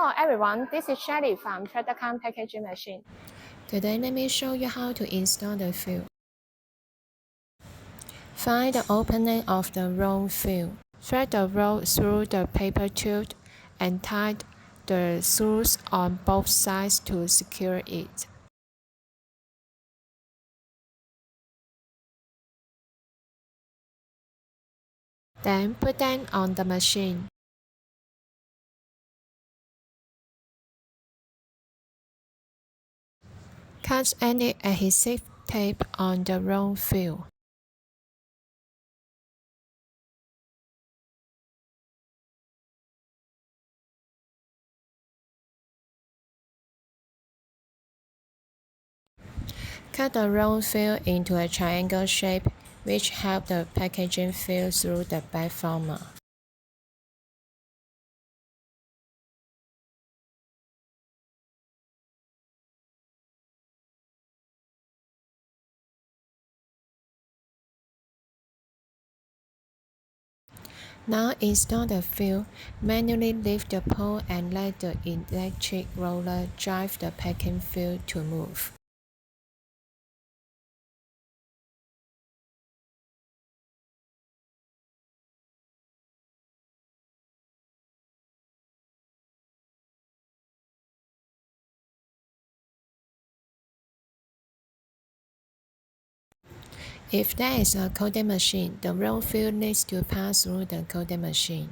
Hello everyone, this is Shelly from Fadekang packaging machine. Today let me show you how to install the fill. Find the opening of the roll fill. Thread the roll through the paper tube and tie the screws on both sides to secure it. Then put them on the machine. Cut any adhesive tape on the roll fill. Cut the roll fill into a triangle shape, which helps the packaging fill through the back former. Now install the fill. Manually lift the pole and let the electric roller drive the packing fill to move. If there is a coating machine, the roll fill needs to pass through the coating machine.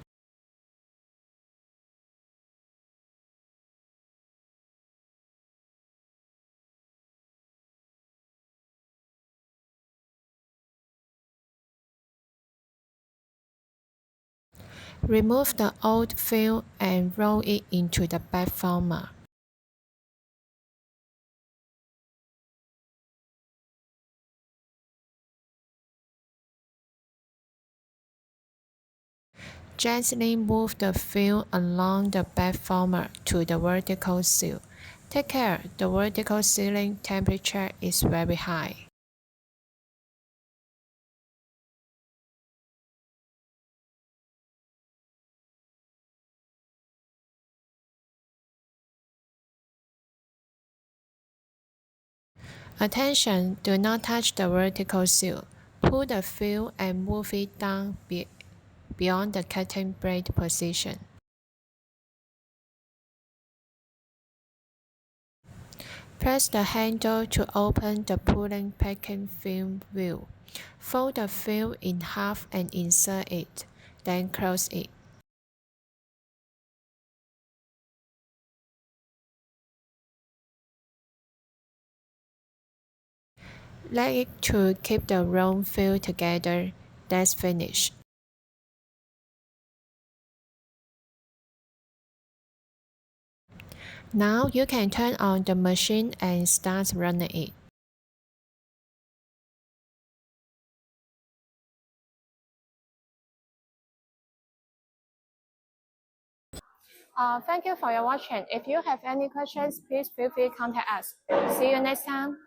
Remove the old fill and roll it into the back former. Gently move the fill along the back former to the vertical seal. Take care, the vertical sealing temperature is very high. Attention, do not touch the vertical seal. Pull the fill and move it down beyond the cutting blade position. Press the handle to open the pulling packing film wheel. Fold the fill in half and insert it, then close it. Let it to keep the roll fill together. That's finished. Now you can turn on the machine and start running it. Thank you for your watching. If you have any questions, please feel free to contact us. See you next time.